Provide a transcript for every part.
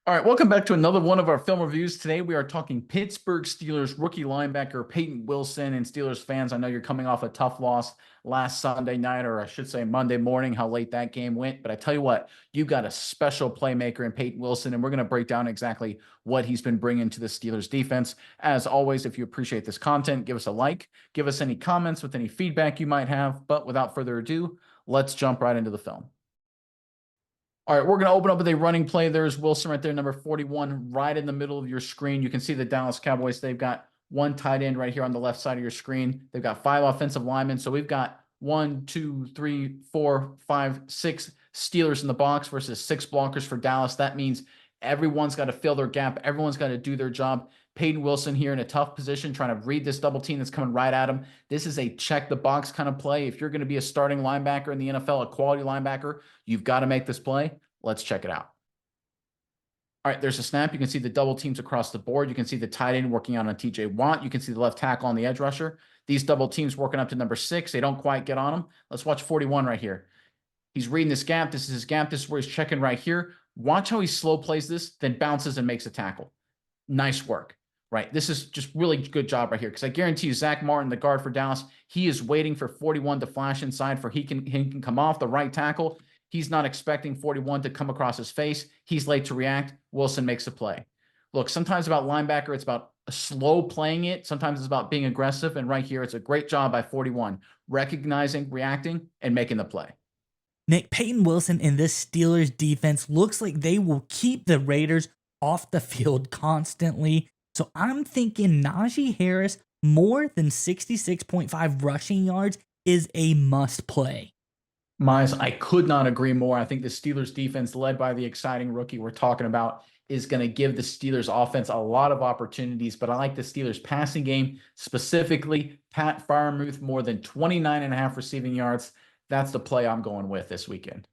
All right, welcome back to another one of our film reviews. Today we are talking Pittsburgh Steelers rookie linebacker Payton Wilson. And Steelers fans, I know you're coming off a tough loss last Sunday night, or I should say Monday morning, how late that game went. But I tell you what, you've got a special playmaker in Payton Wilson, and we're going to break down exactly what he's been bringing to the Steelers defense. As always, if you appreciate this content, give us a like, give us any comments with any feedback you might have. But without further ado, let's jump right into the film. All right, we're going to open up with a running play. There's Wilson right there, number 41, right in the middle of your screen. You can see the Dallas Cowboys. They've got one tight end right here on the left side of your screen. They've got 5 offensive linemen. So we've got 1, 2, 3, 4, 5, 6 Steelers in the box versus 6 blockers for Dallas. That means everyone's got to fill their gap. Everyone's got to do their job. Payton Wilson here in a tough position, trying to read this double team that's coming right at him. This is a check the box kind of play. If you're going to be a starting linebacker in the NFL, a quality linebacker, you've got to make this play. Let's check it out. All right, there's a snap. You can see the double teams across the board. You can see the tight end working on a TJ Watt. You can see the left tackle on the edge rusher. These double teams working up to number 6. They don't quite get on him. Let's watch 41 right here. He's reading this gap. This is his gap. This is where he's checking right here. Watch how he slow plays this, then bounces and makes a tackle. Nice work, right? This is just really good job right here, because I guarantee you Zach Martin, the guard for Dallas, he is waiting for 41 to flash inside for he can come off the right tackle. He's not expecting 41 to come across his face. He's late to react. Wilson makes a play. Look, sometimes about linebacker, it's about slow playing it. Sometimes it's about being aggressive. And right here, it's a great job by 41, recognizing, reacting, and making the play. Nick, Payton Wilson in this Steelers defense looks like they will keep the Raiders off the field constantly. So I'm thinking Najee Harris more than 66.5 rushing yards is a must play. Miles, I could not agree more. I think the Steelers defense, led by the exciting rookie we're talking about, is going to give the Steelers offense a lot of opportunities. But I like the Steelers passing game, specifically Pat Freiermuth, more than 29.5 receiving yards. That's the play I'm going with this weekend.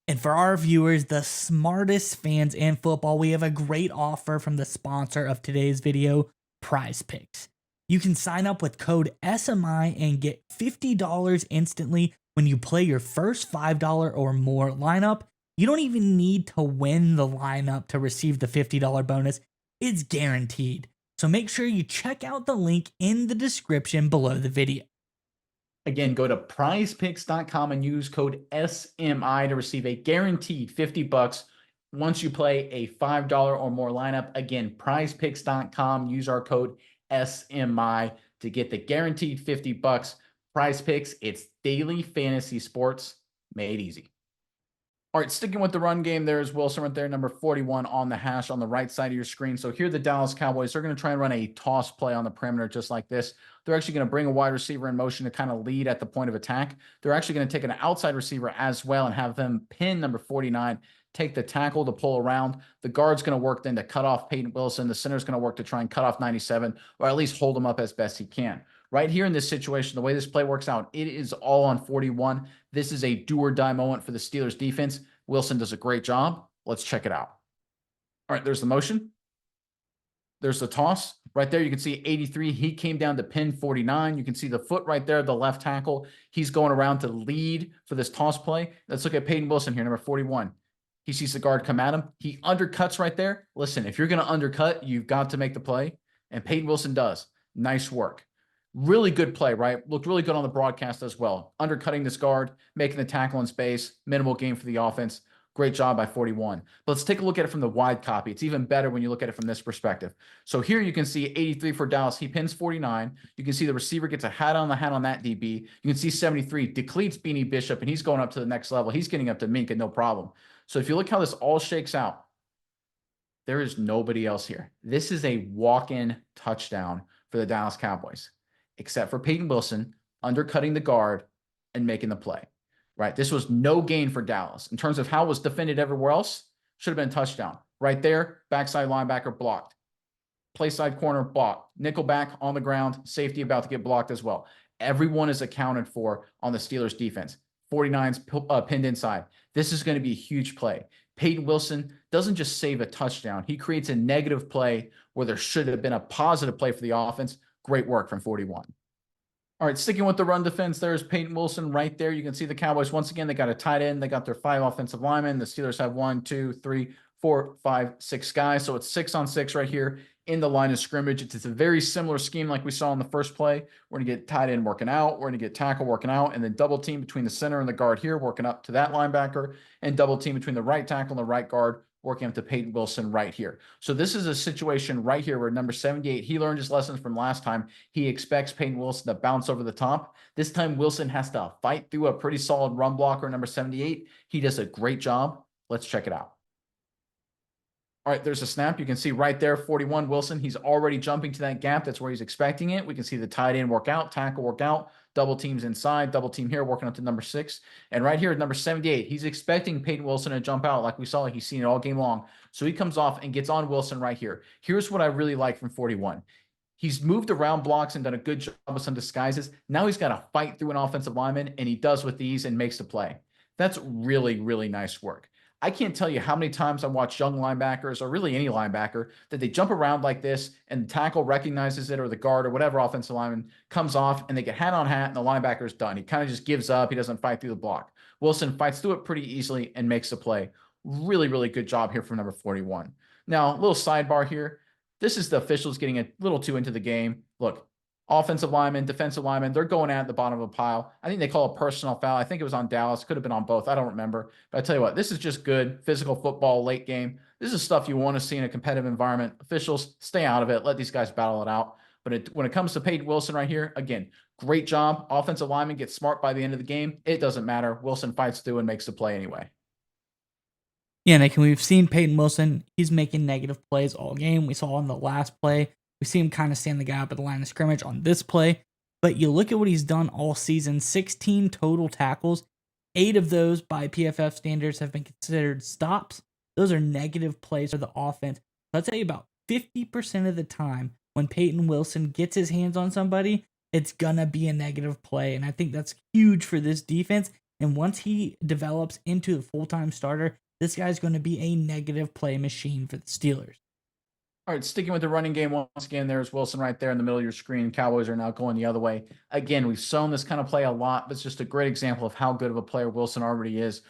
And for our viewers, the smartest fans in football, we have a great offer from the sponsor of today's video, Prize Picks. You can sign up with code SMI and get $50 instantly when you play your first $5 or more lineup. You don't even need to win the lineup to receive the $50 bonus. It's guaranteed. So make sure you check out the link in the description below the video. Again, go to prizepicks.com and use code SMI to receive a guaranteed $50 once you play a $5 or more lineup. Again, prizepicks.com, use our code SMI to get the guaranteed $50. Prize Picks, it's daily fantasy sports made easy. All right, sticking with the run game, there's Wilson right there, number 41 on the hash on the right side of your screen. So here the Dallas Cowboys, they're going to try and run a toss play on the perimeter just like this. They're actually going to bring a wide receiver in motion to kind of lead at the point of attack. They're actually going to take an outside receiver as well and have them pin number 49, take the tackle to pull around. The guard's going to work then to cut off Payton Wilson. The center's going to work to try and cut off 97, or at least hold him up as best he can. Right here in this situation, the way this play works out, it is all on 41. This is a do or die moment for the Steelers defense. Wilson does a great job. Let's check it out. All right, there's the motion. There's the toss. Right there, you can see 83. He came down to pin 49. You can see the foot right there, the left tackle. He's going around to lead for this toss play. Let's look at Payton Wilson here, number 41. He sees the guard come at him. He undercuts right there. Listen, if you're going to undercut, you've got to make the play. And Payton Wilson does. Nice work. Really good play, right? Looked really good on the broadcast as well. Undercutting this guard, making the tackle in space, minimal gain for the offense. Great job by 41. But let's take a look at it from the wide copy. It's even better when you look at it from this perspective. So here you can see 83 for Dallas. He pins 49. You can see the receiver gets a hat on that DB. You can see 73 depletes Beanie Bishop, and he's going up to the next level. He's getting up to Minka, no problem. So if you look how this all shakes out, there is nobody else here. This is a walk-in touchdown for the Dallas Cowboys, except for Payton Wilson undercutting the guard and making the play, right? This was no gain for Dallas. In terms of how it was defended everywhere else, should have been a touchdown. Right there, backside linebacker blocked. Play side corner blocked. Nickel back on the ground, safety about to get blocked as well. Everyone is accounted for on the Steelers defense. 49's pinned inside. This is going to be a huge play. Payton Wilson doesn't just save a touchdown. He creates a negative play where there should have been a positive play for the offense. Great work from 41. All right, sticking with the run defense, there's Payton Wilson right there. You can see the Cowboys, once again, they got a tight end. They got their 5 offensive linemen. The Steelers have 1, 2, 3, 4, 5, 6 guys. So it's 6-on-6 right here in the line of scrimmage. It's a very similar scheme like we saw in the first play. We're going to get tight end working out. We're going to get tackle working out, and then double team between the center and the guard here, working up to that linebacker, and double team between the right tackle and the right guard, working up to Payton Wilson right here. So this is a situation right here where number 78, he learned his lessons from last time. He expects Payton Wilson to bounce over the top. This time Wilson has to fight through a pretty solid run blocker, number 78. He does a great job. Let's check it out. All right, there's a snap. You can see right there, 41 Wilson. He's already jumping to that gap. That's where he's expecting it. We can see the tight end work out, tackle work out, double teams inside, double team here, working up to number 6. And right here, number 78, he's expecting Payton Wilson to jump out like we saw, like he's seen it all game long. So he comes off and gets on Wilson right here. Here's what I really like from 41. He's moved around blocks and done a good job with some disguises. Now he's got to fight through an offensive lineman, and he does with these and makes the play. That's really, really nice work. I can't tell you how many times I watch young linebackers, or really any linebacker, that they jump around like this and the tackle recognizes it, or the guard or whatever offensive lineman comes off and they get hat on hat and the linebacker's done. He kind of just gives up. He doesn't fight through the block. Wilson fights through it pretty easily and makes the play. Really, really good job here from number 41. Now, a little sidebar here. This is the officials getting a little too into the game. Look, offensive lineman, defensive lineman, they're going at the bottom of a pile. I think they call a personal foul. I think it was on Dallas. Could have been on both. I don't remember. But I tell you what, this is just good physical football late game. This is stuff you want to see in a competitive environment. Officials, stay out of it. Let these guys battle it out. But when it comes to Payton Wilson right here, again, great job. Offensive lineman gets smart by the end of the game. It doesn't matter. Wilson fights through and makes the play anyway. Yeah, Nick, and we've seen Payton Wilson. He's making negative plays all game. We saw on the last play. We see him kind of stand the gap at the line of scrimmage on this play. But you look at what he's done all season, 16 total tackles. 8 of those by PFF standards have been considered stops. Those are negative plays for the offense. I'll tell you, about 50% of the time when Payton Wilson gets his hands on somebody, it's going to be a negative play. And I think that's huge for this defense. And once he develops into a full-time starter, this guy's going to be a negative play machine for the Steelers. All right, sticking with the running game once again, there's Wilson right there in the middle of your screen. Cowboys are now going the other way. Again, we've shown this kind of play a lot, but it's just a great example of how good of a player Wilson already is.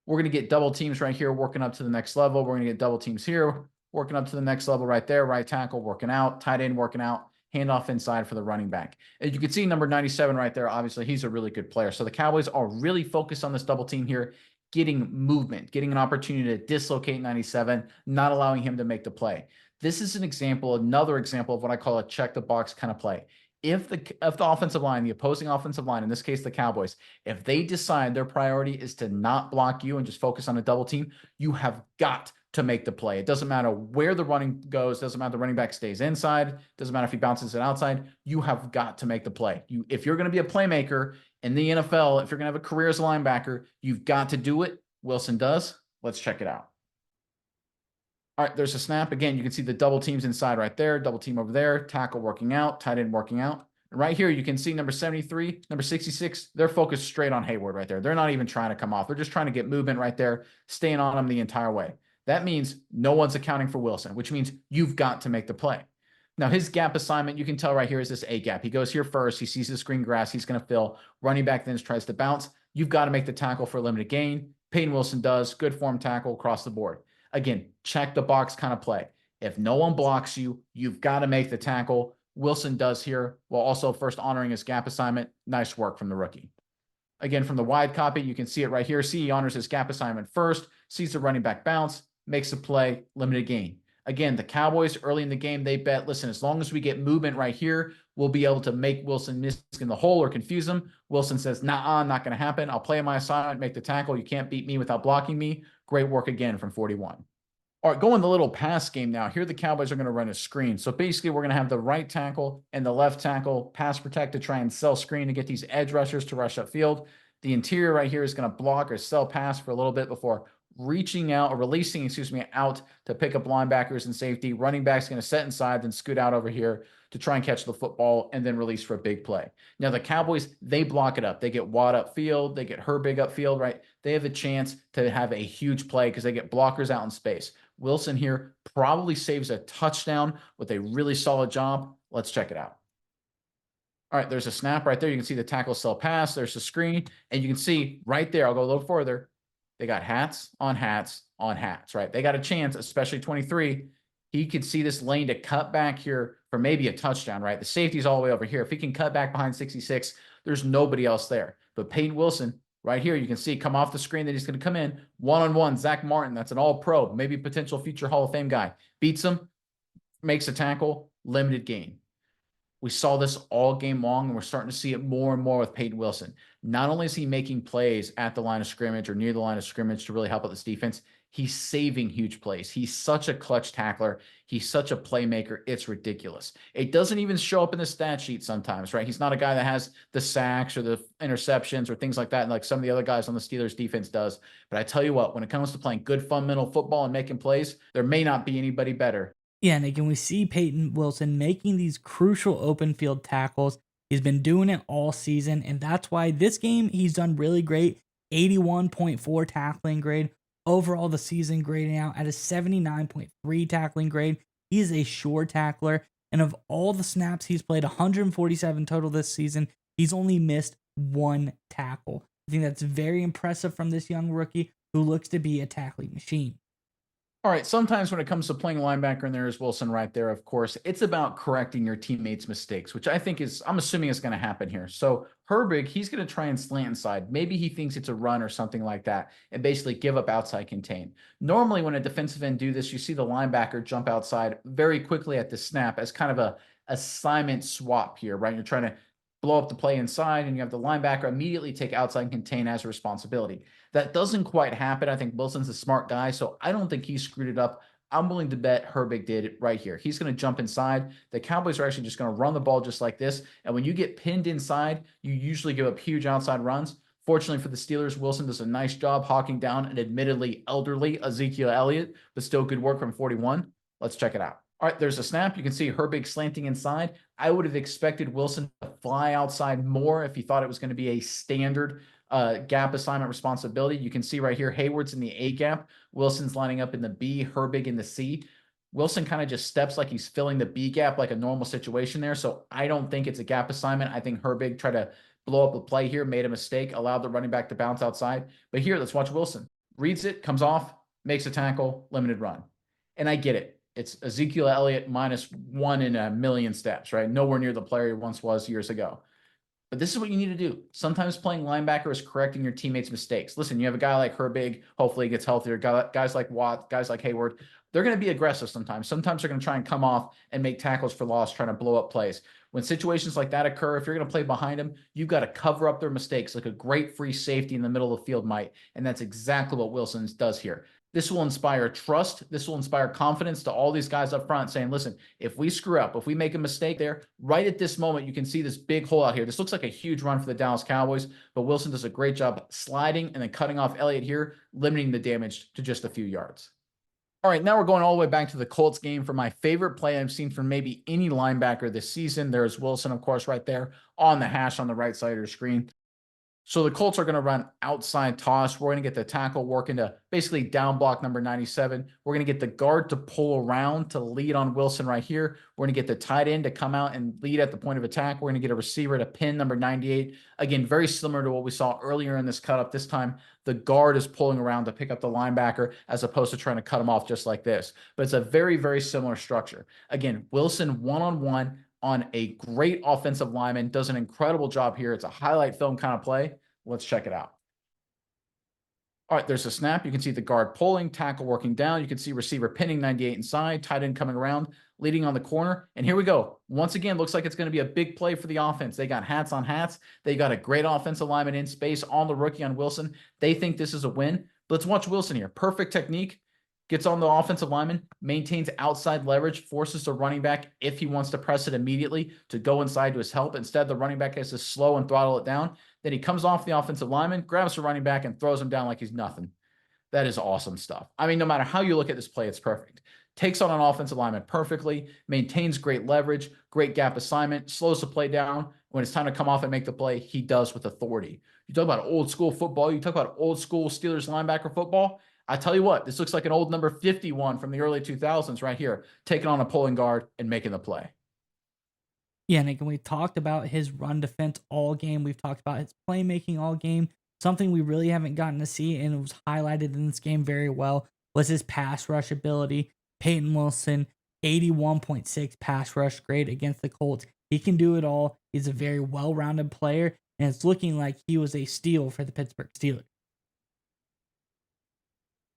We're going to get double teams right here, working up to the next level. We're going to get double teams here, working up to the next level right there. Right tackle working out, tight end working out, handoff inside for the running back. As you can see, number 97 right there, obviously he's a really good player. So the Cowboys are really focused on this double team here, getting movement, getting an opportunity to dislocate 97, not allowing him to make the play. This is an example, another example of what I call a check the box kind of play. If the offensive line, the opposing offensive line, in this case the Cowboys, if they decide their priority is to not block you and just focus on a double team, you have got to make the play. It doesn't matter where the running goes, doesn't matter if the running back stays inside, doesn't matter if he bounces it outside, you have got to make the play. If you're going to be a playmaker in the NFL, if you're going to have a career as a linebacker, you've got to do it. Wilson does. Let's check it out. All right, there's a snap. Again, you can see the double teams inside right there, double team over there, tackle working out, tight end working out. And right here, you can see number 73, number 66, they're focused straight on Hayward right there. They're not even trying to come off. They're just trying to get movement right there, staying on him the entire way. That means no one's accounting for Wilson, which means you've got to make the play. Now, his gap assignment, you can tell right here, is this A gap. He goes here first. He sees the screen grass. He's going to fill. Running back then tries to bounce. You've got to make the tackle for a limited gain. Payton Wilson does. Good form tackle across the board. Again, check the box kind of play. If no one blocks you, you've got to make the tackle. Wilson does here, while also first honoring his gap assignment. Nice work from the rookie. Again, from the wide copy, you can see it right here. See, he honors his gap assignment first, sees the running back bounce, makes a play, limited gain. Again, the Cowboys early in the game, they bet, listen, as long as we get movement right here, we'll be able to make Wilson miss in the hole or confuse him. Wilson says, nah, not going to happen. I'll play my assignment, make the tackle. You can't beat me without blocking me. Great work again from 41. All right, going the little pass game now. Here the Cowboys are going to run a screen. So basically, we're going to have the right tackle and the left tackle pass protect to try and sell screen to get these edge rushers to rush upfield. The interior right here is going to block or sell pass for a little bit before reaching out or releasing, out to pick up linebackers and safety. Running back's going to set inside, then scoot out over here to try and catch the football and then release for a big play. Now the Cowboys, they block it up. They get Watt upfield. They get Herbig upfield, right? They have a chance to have a huge play because they get blockers out in space. Wilson here probably saves a touchdown with a really solid job. Let's check it out. All right, there's a snap right there. You can see the tackle sell pass. There's a screen, and you can see right there, I'll go a little further. They got hats on hats on hats, right? They got a chance, especially 23. He could see this lane to cut back here for maybe a touchdown, right? The safety's all the way over here. If he can cut back behind 66, there's nobody else there. But Payton Wilson, right here, you can see come off the screen that he's going to come in one-on-one. Zach Martin, that's an all-pro, maybe potential future Hall of Fame guy. Beats him, makes a tackle, limited gain. We saw this all game long, and we're starting to see it more and more with Payton Wilson. Not only is he making plays at the line of scrimmage or near the line of scrimmage to really help out this defense, he's saving huge plays. He's such a clutch tackler. He's such a playmaker. It's ridiculous. It doesn't even show up in the stat sheet sometimes, right? He's not a guy that has the sacks or the interceptions or things like that, like some of the other guys on the Steelers defense does. But I tell you what, when it comes to playing good fundamental football and making plays, there may not be anybody better. Yeah, and again, we see Payton Wilson making these crucial open field tackles. He's been doing it all season, and that's why this game he's done really great. 81.4 tackling grade. Overall, the season grading out at a 79.3 tackling grade. He is a sure tackler, and of all the snaps he's played, 147 total this season, he's only missed one tackle. I think that's very impressive from this young rookie who looks to be a tackling machine. All right, sometimes when it comes to playing linebacker, and there is Wilson right there, of course, it's about correcting your teammates' mistakes, which I think is, I'm assuming is going to happen here. So Herbig, he's going to try and slant inside. Maybe he thinks it's a run or something like that and basically give up outside contain. Normally, when a defensive end do this, you see the linebacker jump outside very quickly at the snap as kind of a assignment swap here, right? You're trying to blow up the play inside, and you have the linebacker immediately take outside and contain as a responsibility. That doesn't quite happen. I think Wilson's a smart guy, so I don't think he screwed it up. I'm willing to bet Herbig did it right here. He's going to jump inside. The Cowboys are actually just going to run the ball just like this, and when you get pinned inside, you usually give up huge outside runs. Fortunately for the Steelers, Wilson does a nice job hawking down an admittedly elderly Ezekiel Elliott, but still good work from 41. Let's check it out. All right, there's a snap. You can see Herbig slanting inside. I would have expected Wilson to fly outside more if he thought it was going to be a standard gap assignment responsibility. You can see right here, Hayward's in the A gap. Wilson's lining up in the B, Herbig in the C. Wilson kind of just steps like he's filling the B gap like a normal situation there. So I don't think it's a gap assignment. I think Herbig tried to blow up a play here, made a mistake, allowed the running back to bounce outside. But here, let's watch Wilson. Reads it, comes off, makes a tackle, limited run. And I get it. It's Ezekiel Elliott -1 in a million steps, right? Nowhere near the player he once was years ago. But this is what you need to do. Sometimes playing linebacker is correcting your teammates' mistakes. Listen, you have a guy like Herbig, hopefully he gets healthier, guys like Watt, guys like Hayward. They're going to be aggressive sometimes. Sometimes they're going to try and come off and make tackles for loss, trying to blow up plays. When situations like that occur, if you're going to play behind them, you've got to cover up their mistakes like a great free safety in the middle of the field might. And that's exactly what Wilson does here. This will inspire trust. This will inspire confidence to all these guys up front saying, listen, if we screw up, if we make a mistake there, right at this moment, you can see this big hole out here. This looks like a huge run for the Dallas Cowboys, but Wilson does a great job sliding and then cutting off Elliott here, limiting the damage to just a few yards. All right, now we're going all the way back to the Colts game for my favorite play I've seen from maybe any linebacker this season. There's Wilson, of course, right there on the hash on the right side of your screen. So the Colts are going to run outside toss. We're going to get the tackle working to basically down block number 97. We're going to get the guard to pull around to lead on Wilson right here. We're going to get the tight end to come out and lead at the point of attack. We're going to get a receiver to pin number 98. Again, very similar to what we saw earlier in this cut up. This time, the guard is pulling around to pick up the linebacker as opposed to trying to cut him off just like this. But it's a very, very similar structure. Again, Wilson one-on-one on a great offensive lineman, does an incredible job here. It's a highlight film kind of play. Let's check it out. All right, there's a snap. You can see the guard pulling, tackle working down. You can see receiver pinning 98 inside, tight end coming around, leading on the corner. And here we go. Once again, looks like it's going to be a big play for the offense. They got hats on hats. They got a great offensive lineman in space on the rookie on Wilson. They think this is a win. Let's watch Wilson here. Perfect technique. Gets on the offensive lineman, maintains outside leverage, forces the running back, if he wants to press it immediately, to go inside to his help. Instead, the running back has to slow and throttle it down. Then he comes off the offensive lineman, grabs the running back, and throws him down like he's nothing. That is awesome stuff. I mean, no matter how you look at this play, it's perfect. Takes on an offensive lineman perfectly, maintains great leverage, great gap assignment, slows the play down. When it's time to come off and make the play, he does with authority. You talk about old school football, you talk about old school Steelers linebacker football. I tell you what, this looks like an old number 51 from the early 2000s right here, taking on a pulling guard and making the play. Yeah, and again, we talked about his run defense all game. We've talked about his playmaking all game. Something we really haven't gotten to see, and it was highlighted in this game very well, was his pass rush ability. Payton Wilson, 81.6 pass rush grade against the Colts. He can do it all. He's a very well-rounded player, and it's looking like he was a steal for the Pittsburgh Steelers.